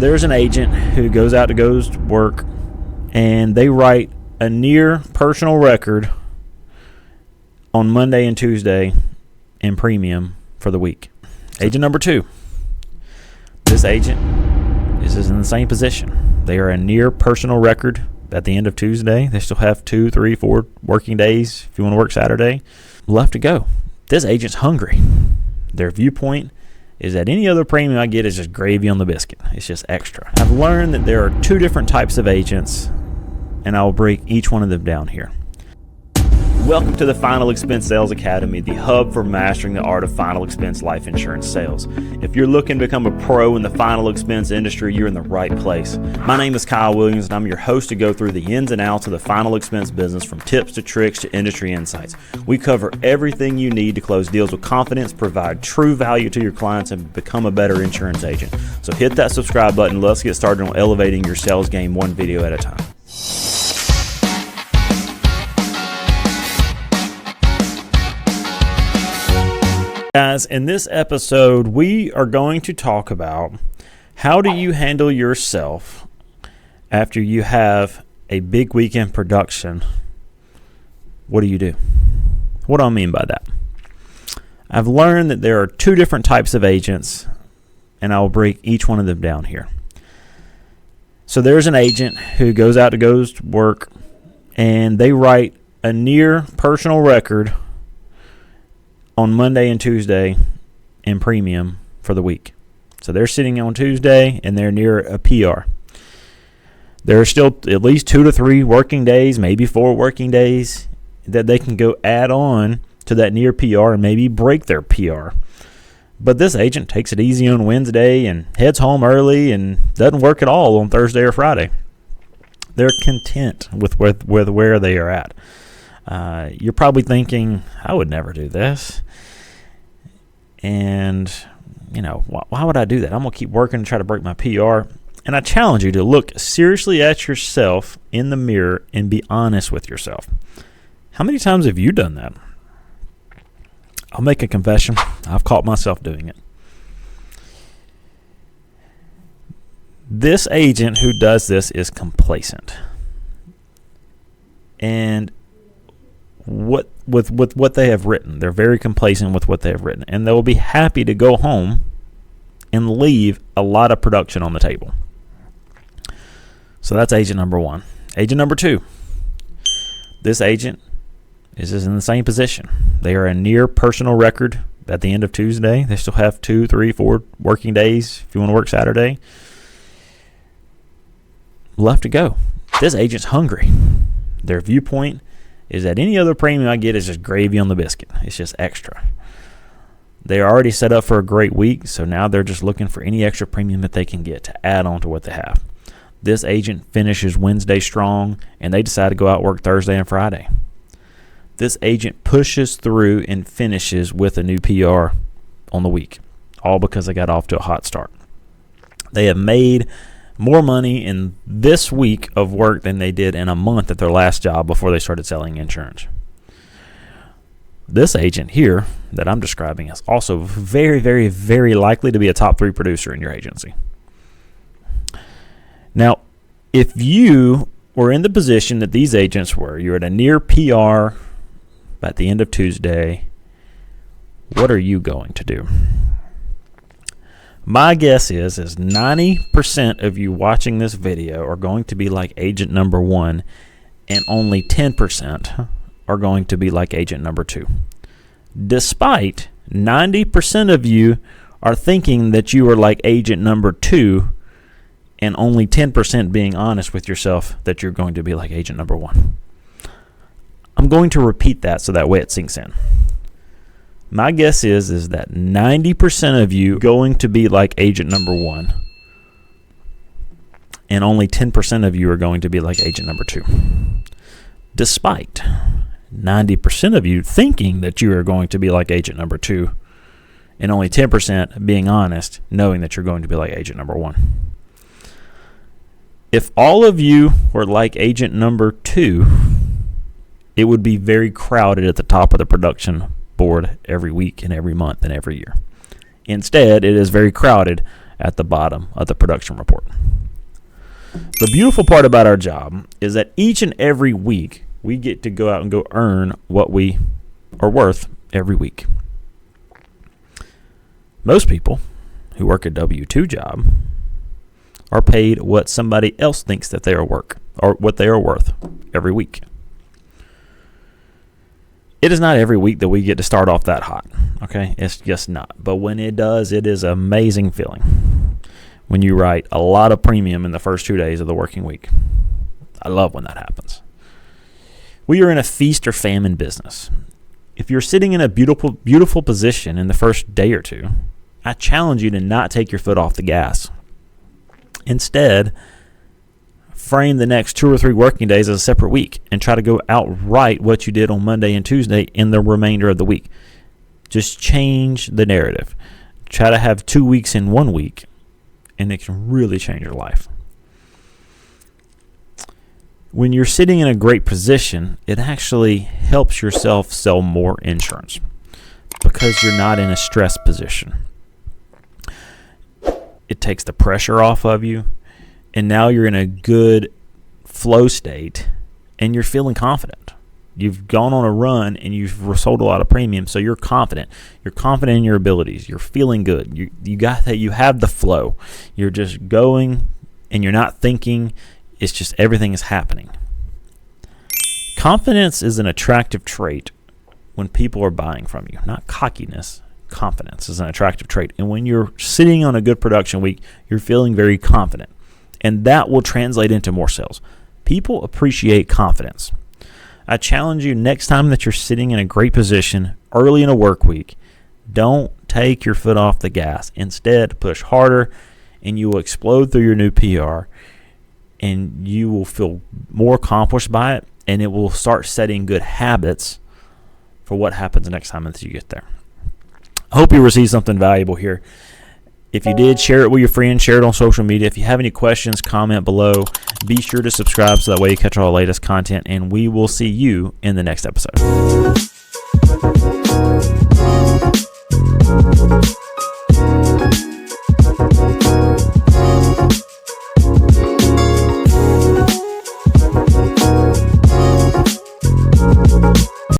there's an agent who goes to work, and they write a near personal record on Monday and Tuesday in premium for the week. Agent number 2. This agent is in the same position. They are a near personal record at the end of Tuesday. They still have 2, 3, 4 working days, if you want to work Saturday, left to go. This agent's hungry. Their viewpoint is that any other premium I get is just gravy on the biscuit. It's just extra. I've learned that there are 2 different types of agents, and I'll break each one of them down here. Welcome to the Final Expense Sales Academy, the hub for mastering the art of final expense life insurance sales. If you're looking to become a pro in the final expense industry, you're in the right place. My name is Kyle Williams, and I'm your host to go through the ins and outs of the final expense business, from tips to tricks to industry insights. We cover everything you need to close deals with confidence, provide true value to your clients, and become a better insurance agent. So hit that subscribe button. Let's get started on elevating your sales game one video at a time. Guys, in this episode, we are going to talk about how do you handle yourself after you have a big weekend production. What do you do? What do I mean by that? I've learned that there are 2 different types of agents, and I'll break each one of them down here. So there's an agent who goes to work, and they write a near personal record on Monday and Tuesday in premium for the week. So they're sitting on Tuesday and they're near a PR. There are still at least 2 to 3 working days, maybe 4 working days, that they can go add on to that near PR and maybe break their PR. But this agent takes it easy on Wednesday and heads home early and doesn't work at all on Thursday or Friday. They're content with where they are at. You're probably thinking, I would never do this. And, why would I do that? I'm going to keep working and try to break my PR. And I challenge you to look seriously at yourself in the mirror and be honest with yourself. How many times have you done that? I'll make a confession. I've caught myself doing it. This agent who does this is complacent. And with what they have written, they're very complacent with what they have written, and they will be happy to go home and leave a lot of production on the table. So that's agent number 1. Agent number 2. This agent is in the same position. They are a near personal record at the end of Tuesday. They still have 2, 3, 4 working days, if you want to work Saturday, left to go. This agent's hungry. Their viewpoint is that any other premium I get is just gravy on the biscuit. It's just extra. They're already set up for a great week, so now they're just looking for any extra premium that they can get to add on to what they have. This agent finishes Wednesday strong, and they decide to go out work Thursday and Friday. This agent pushes through and finishes with a new PR on the week, all because they got off to a hot start. They have made more money in this week of work than they did in a month at their last job before they started selling insurance. This agent here that I'm describing is also very, very, very likely to be a top 3 producer in your agency. Now, if you were in the position that these agents were, you're at a near PR at the end of Tuesday, what are you going to do? My guess is 90% of you watching this video are going to be like agent number 1, and only 10% are going to be like agent number 2. Despite 90% of you are thinking that you are like agent number 2, and only 10% being honest with yourself that you're going to be like agent number 1. I'm going to repeat that so that way it sinks in. My guess is that 90% of you are going to be like agent number 1, and only 10% of you are going to be like agent number 2. Despite 90% of you thinking that you are going to be like agent number 2, and only 10% being honest, knowing that you're going to be like agent number 1. If all of you were like agent number 2, it would be very crowded at the top of the production board every week and every month and every year. Instead, it is very crowded at the bottom of the production report. The beautiful part about our job is that each and every week we get to go out and go earn what we are worth every week. Most people who work a W-2 job are paid what somebody else thinks that they are what they are worth every week. It is not every week that we get to start off that hot, okay? It's just not. But when it does, it is an amazing feeling when you write a lot of premium in the first 2 days of the working week. I love when that happens. We are in a feast or famine business. If you're sitting in a beautiful, beautiful position in the first day or two, I challenge you to not take your foot off the gas. Instead, frame the next 2 or 3 working days as a separate week and try to go outright what you did on Monday and Tuesday in the remainder of the week. Just change the narrative. Try to have 2 weeks in 1 week, and it can really change your life. When you're sitting in a great position, it actually helps yourself sell more insurance because you're not in a stress position. It takes the pressure off of you, and now you're in a good flow state, and you're feeling confident. You've gone on a run, and you've sold a lot of premium, so you're confident. You're confident in your abilities. You're feeling good. You got that. You have the flow. You're just going, and you're not thinking. It's just everything is happening. Confidence is an attractive trait when people are buying from you, not cockiness. Confidence is an attractive trait. And when you're sitting on a good production week, you're feeling very confident. And that will translate into more sales. People appreciate confidence. I challenge you next time that you're sitting in a great position early in a work week, don't take your foot off the gas. Instead, push harder, and you will explode through your new PR, and you will feel more accomplished by it, and it will start setting good habits for what happens next time that you get there. I hope you received something valuable here. If you did, share it with your friends, share it on social media. If you have any questions, comment below. Be sure to subscribe so that way you catch all the latest content, and we will see you in the next episode.